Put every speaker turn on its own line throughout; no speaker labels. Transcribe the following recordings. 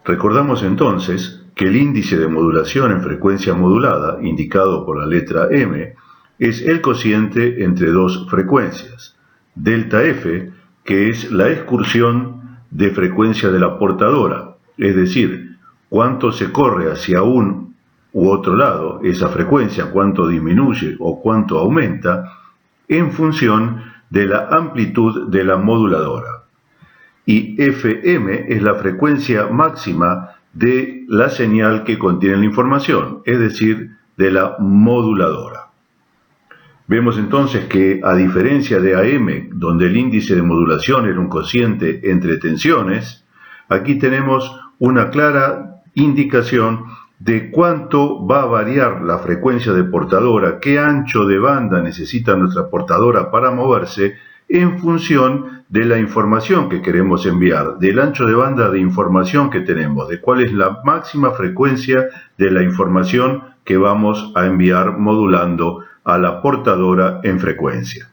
Recordamos entonces que el índice de modulación en frecuencia modulada, indicado por la letra M, es el cociente entre dos frecuencias, delta F, que es la excursión de frecuencia de la portadora, es decir, cuánto se corre hacia un u otro lado, esa frecuencia, cuánto disminuye o cuánto aumenta, en función de la amplitud de la moduladora. Y Fm es la frecuencia máxima de la señal que contiene la información, es decir, de la moduladora. Vemos entonces que, a diferencia de AM, donde el índice de modulación era un cociente entre tensiones, aquí tenemos una clara indicación de cuánto va a variar la frecuencia de portadora, qué ancho de banda necesita nuestra portadora para moverse, en función de la información que queremos enviar, del ancho de banda de información que tenemos, de cuál es la máxima frecuencia de la información que vamos a enviar modulando a la portadora en frecuencia.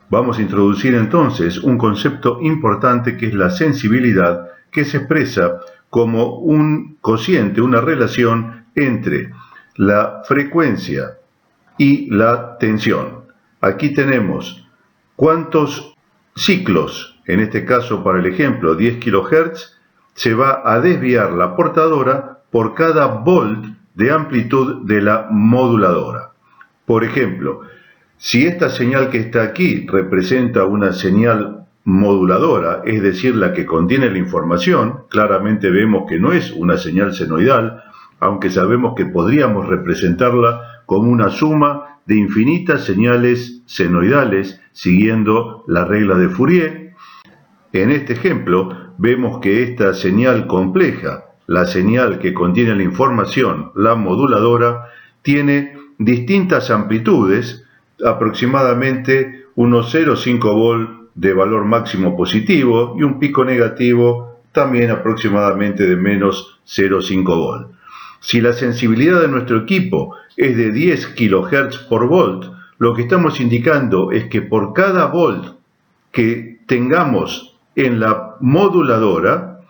Vamos a introducir entonces un concepto importante que es la sensibilidad, que se expresa como un cociente, una relación entre la frecuencia y la tensión. Aquí tenemos cuántos ciclos, en este caso para el ejemplo 10 kHz, se va a desviar la portadora por cada volt de amplitud de la moduladora. Por ejemplo, si esta señal que está aquí representa una señal moduladora, es decir, la que contiene la información, claramente vemos que no es una señal senoidal, aunque sabemos que podríamos representarla como una suma de infinitas señales senoidales siguiendo la regla de Fourier. En este ejemplo vemos que esta señal compleja, la señal que contiene la información, la moduladora, tiene distintas amplitudes, aproximadamente unos 0,5 volt de valor máximo positivo y un pico negativo también aproximadamente de menos 0,5 volt. Si la sensibilidad de nuestro equipo es de 10 kHz por volt, lo que estamos indicando es que por cada volt que tengamos en la moduladora,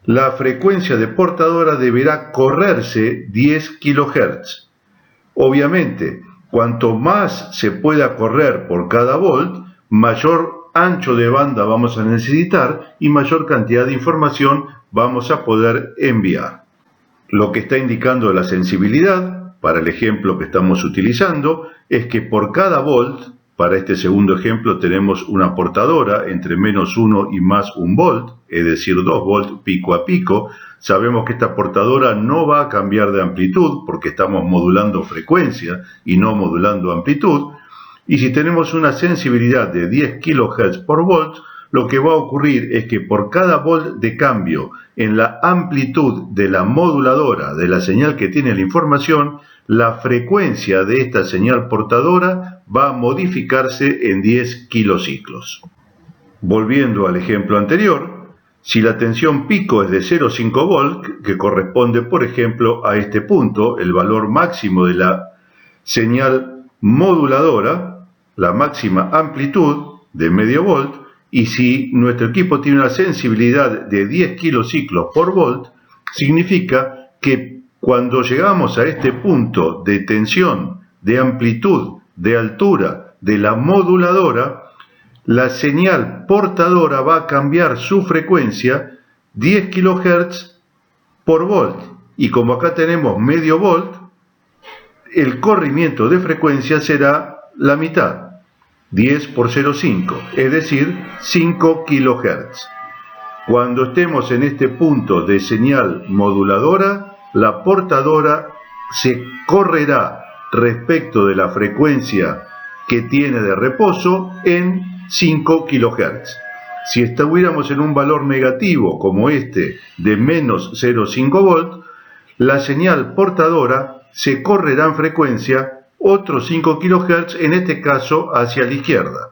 la frecuencia de portadora deberá correrse 10 kHz. Obviamente, cuanto más se pueda correr por cada volt, mayor ancho de banda vamos a necesitar y mayor cantidad de información vamos a poder enviar. Lo que está indicando la sensibilidad, para el ejemplo que estamos utilizando, es que por cada volt, para este segundo ejemplo tenemos una portadora entre menos 1 y más 1 volt, es decir, 2 volts pico a pico. Sabemos que esta portadora no va a cambiar de amplitud porque estamos modulando frecuencia y no modulando amplitud. Y si tenemos una sensibilidad de 10 kHz por volt, lo que va a ocurrir es que por cada volt de cambio en la amplitud de la moduladora de la señal que tiene la información, la frecuencia de esta señal portadora va a modificarse en 10 kilociclos. Volviendo al ejemplo anterior, si la tensión pico es de 0,5 volt, que corresponde por ejemplo a este punto, el valor máximo de la señal moduladora, la máxima amplitud de medio volt, y si nuestro equipo tiene una sensibilidad de 10 kilociclos por volt, significa que cuando llegamos a este punto de tensión, de amplitud, de altura de la moduladora, la señal portadora va a cambiar su frecuencia 10 kHz por volt. Y como acá tenemos medio volt, el corrimiento de frecuencia será la mitad. 10 por 0,5, es decir, 5 kHz. Cuando estemos en este punto de señal moduladora, la portadora se correrá respecto de la frecuencia que tiene de reposo en 5 kHz. Si estuviéramos en un valor negativo como este de menos 0,5 volt, la señal portadora se correrá en frecuencia otros 5 kHz, en este caso hacia la izquierda.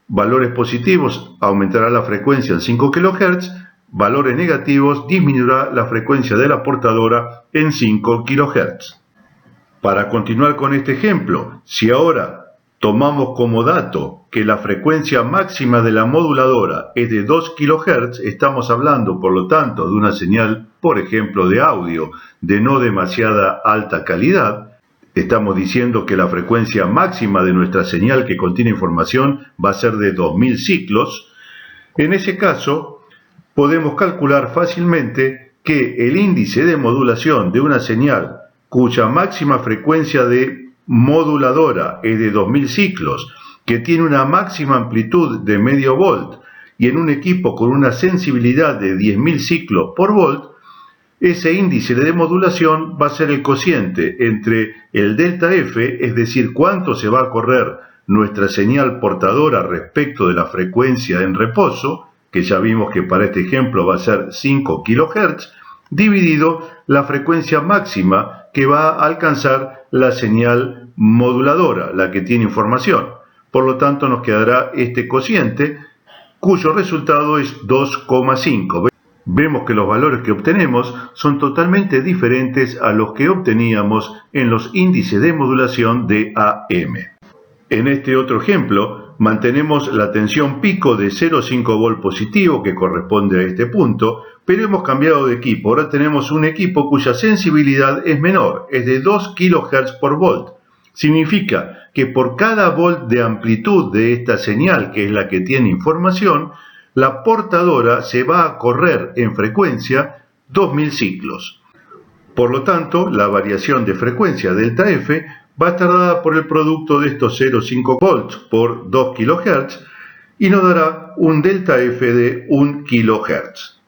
Valores positivos aumentará la frecuencia en 5 kHz, valores negativos disminuirá la frecuencia de la portadora en 5 kHz. Para continuar con este ejemplo, si ahora tomamos como dato que la frecuencia máxima de la moduladora es de 2 kHz, estamos hablando, por lo tanto, de una señal, por ejemplo, de audio de no demasiada alta calidad. Estamos diciendo que la frecuencia máxima de nuestra señal que contiene información va a ser de 2000 ciclos. En ese caso, podemos calcular fácilmente que el índice de modulación de una señal cuya máxima frecuencia de moduladora es de 2000 ciclos, que tiene una máxima amplitud de medio volt y en un equipo con una sensibilidad de 10.000 ciclos por volt, ese índice de modulación va a ser el cociente entre el delta F, es decir, cuánto se va a correr nuestra señal portadora respecto de la frecuencia en reposo, que ya vimos que para este ejemplo va a ser 5 kHz, dividido la frecuencia máxima que va a alcanzar la señal moduladora, la que tiene información. Por lo tanto, nos quedará este cociente, cuyo resultado es 2,5. Vemos que los valores que obtenemos son totalmente diferentes a los que obteníamos en los índices de modulación de AM. En este otro ejemplo, mantenemos la tensión pico de 0,5 volt positivo que corresponde a este punto, pero hemos cambiado de equipo. Ahora tenemos un equipo cuya sensibilidad es menor, es de 2 kHz por volt. Significa que por cada volt de amplitud de esta señal, que es la que tiene información, la portadora se va a correr en frecuencia 2000 ciclos. Por lo tanto, la variación de frecuencia delta F va a estar dada por el producto de estos 0,5 volts por 2 kHz y nos dará un delta F de 1 kHz.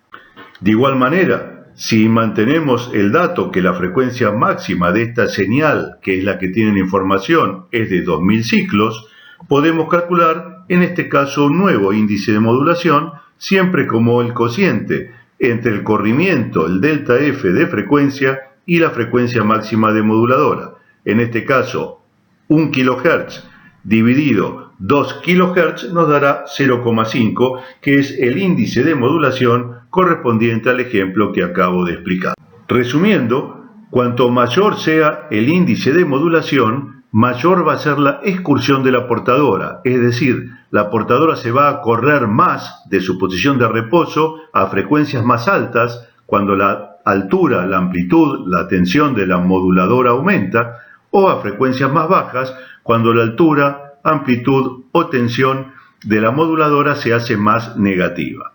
De igual manera, si mantenemos el dato que la frecuencia máxima de esta señal, que es la que tiene la información, es de 2000 ciclos, podemos calcular en este caso un nuevo índice de modulación, siempre como el cociente entre el corrimiento, el delta F de frecuencia y la frecuencia máxima de moduladora. En este caso, 1 kHz dividido 2 kHz nos dará 0,5, que es el índice de modulación correspondiente al ejemplo que acabo de explicar. Resumiendo, cuanto mayor sea el índice de modulación, mayor va a ser la excursión de la portadora, es decir, la portadora se va a correr más de su posición de reposo a frecuencias más altas cuando la altura, la amplitud, la tensión de la moduladora aumenta, o a frecuencias más bajas cuando la altura, amplitud o tensión de la moduladora se hace más negativa.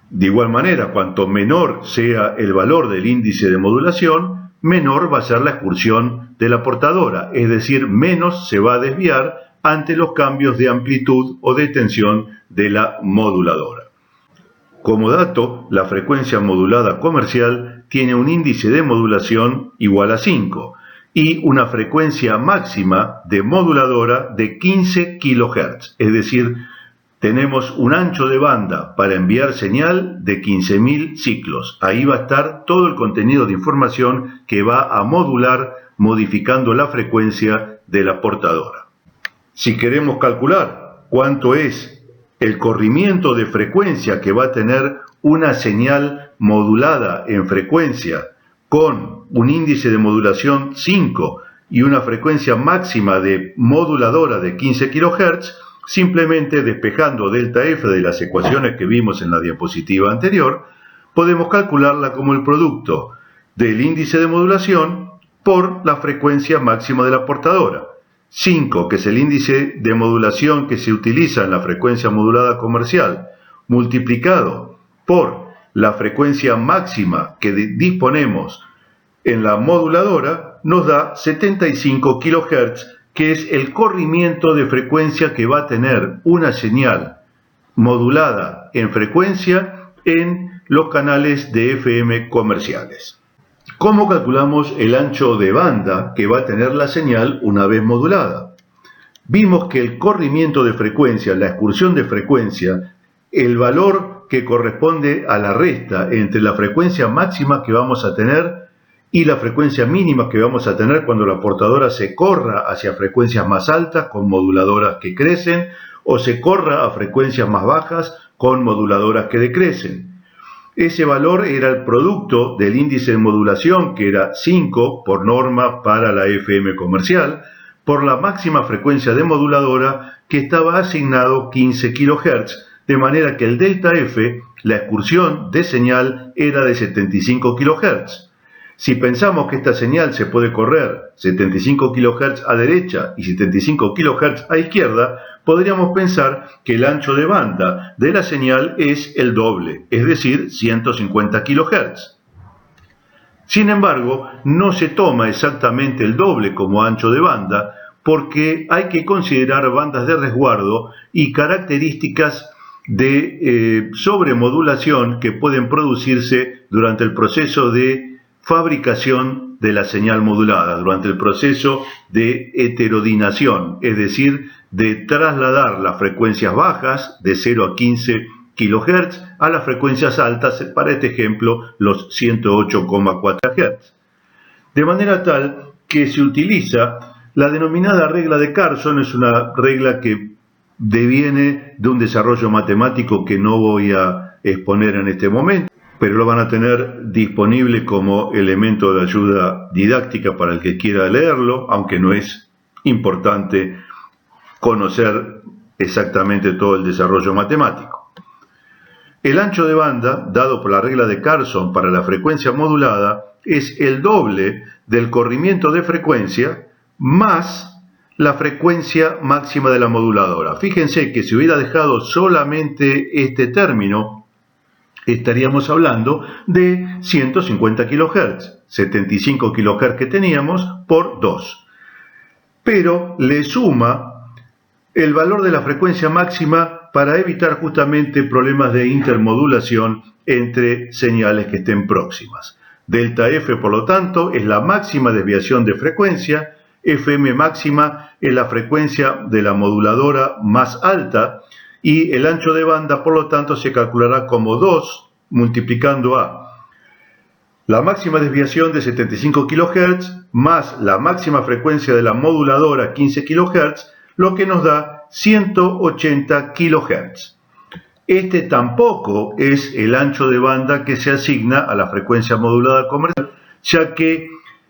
De igual manera, cuanto menor sea el valor del índice de modulación, menor va a ser la excursión de la portadora, es decir, menos se va a desviar ante los cambios de amplitud o de tensión de la moduladora. Como dato, la frecuencia modulada comercial tiene un índice de modulación igual a 5 y una frecuencia máxima de moduladora de 15 kHz, es decir, tenemos un ancho de banda para enviar señal de 15.000 ciclos. Ahí va a estar todo el contenido de información que va a modular modificando la frecuencia de la portadora. Si queremos calcular cuánto es el corrimiento de frecuencia que va a tener una señal modulada en frecuencia con un índice de modulación 5 y una frecuencia máxima de moduladora de 15 kHz, simplemente despejando delta F de las ecuaciones que vimos en la diapositiva anterior, podemos calcularla como el producto del índice de modulación por la frecuencia máxima de la portadora. 5, que es el índice de modulación que se utiliza en la frecuencia modulada comercial, multiplicado por la frecuencia máxima que disponemos en la moduladora, nos da 75 kHz, que es el corrimiento de frecuencia que va a tener una señal modulada en frecuencia en los canales de FM comerciales. ¿Cómo calculamos el ancho de banda que va a tener la señal una vez modulada? Vimos que el corrimiento de frecuencia, la excursión de frecuencia, el valor que corresponde a la resta entre la frecuencia máxima que vamos a tener y la frecuencia mínima que vamos a tener cuando la portadora se corra hacia frecuencias más altas con moduladoras que crecen o se corra a frecuencias más bajas con moduladoras que decrecen. Ese valor era el producto del índice de modulación, que era 5 por norma para la FM comercial, por la máxima frecuencia de moduladora que estaba asignado 15 kHz, de manera que el delta F, la excursión de señal, era de 75 kHz. Si pensamos que esta señal se puede correr 75 kHz a derecha y 75 kHz a izquierda, podríamos pensar que el ancho de banda de la señal es el doble, es decir, 150 kHz. Sin embargo, no se toma exactamente el doble como ancho de banda porque hay que considerar bandas de resguardo y características de sobremodulación que pueden producirse durante el proceso de fabricación de la señal modulada, durante el proceso de heterodinación, es decir, de trasladar las frecuencias bajas de 0 a 15 kHz a las frecuencias altas, para este ejemplo, los 108,4 Hz. De manera tal que se utiliza la denominada regla de Carson. Es una regla que deviene de un desarrollo matemático que no voy a exponer en este momento, pero lo van a tener disponible como elemento de ayuda didáctica para el que quiera leerlo, aunque no es importante conocer exactamente todo el desarrollo matemático. El ancho de banda, dado por la regla de Carson para la frecuencia modulada, es el doble del corrimiento de frecuencia más la frecuencia máxima de la moduladora. Fíjense que si hubiera dejado solamente este término, estaríamos hablando de 150 kHz, 75 kHz que teníamos por 2. Pero le suma el valor de la frecuencia máxima para evitar justamente problemas de intermodulación entre señales que estén próximas. Delta F, por lo tanto, es la máxima desviación de frecuencia, FM máxima es la frecuencia de la moduladora más alta y el ancho de banda, por lo tanto, se calculará como 2 multiplicando a la máxima desviación de 75 kHz más la máxima frecuencia de la moduladora 15 kHz, lo que nos da 180 kHz. Este tampoco es el ancho de banda que se asigna a la frecuencia modulada comercial, ya que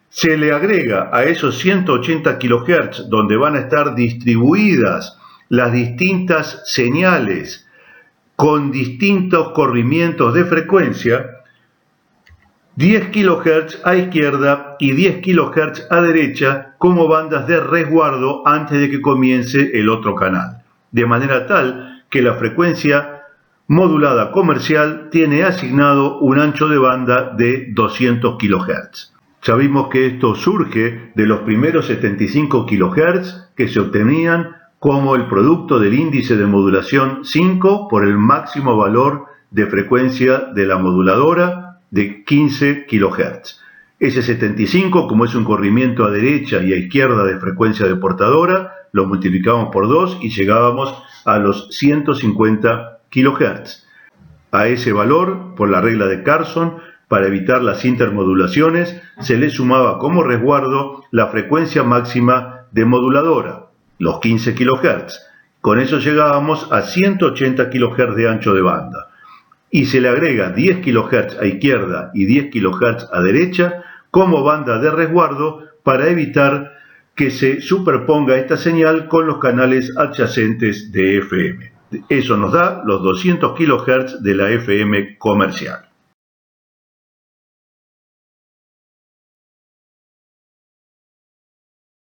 se le agrega a esos 180 kHz, donde van a estar distribuidas las distintas señales con distintos corrimientos de frecuencia, 10 kHz a izquierda y 10 kHz a derecha como bandas de resguardo antes de que comience el otro canal. De manera tal que la frecuencia modulada comercial tiene asignado un ancho de banda de 200 kHz. Ya vimos que esto surge de los primeros 75 kHz que se obtenían como el producto del índice de modulación 5 por el máximo valor de frecuencia de la moduladora de 15 kHz. Ese 75, como es un corrimiento a derecha y a izquierda de frecuencia de portadora, lo multiplicamos por 2 y llegábamos a los 150 kHz. A ese valor, por la regla de Carson, para evitar las intermodulaciones, se le sumaba como resguardo la frecuencia máxima de moduladora, los 15 kHz. Con eso llegábamos a 180 kHz de ancho de banda. Y se le agrega 10 kHz a izquierda y 10 kHz a derecha como banda de resguardo para evitar que se superponga esta señal con los canales adyacentes de FM. Eso nos da los 200 kHz de la FM comercial.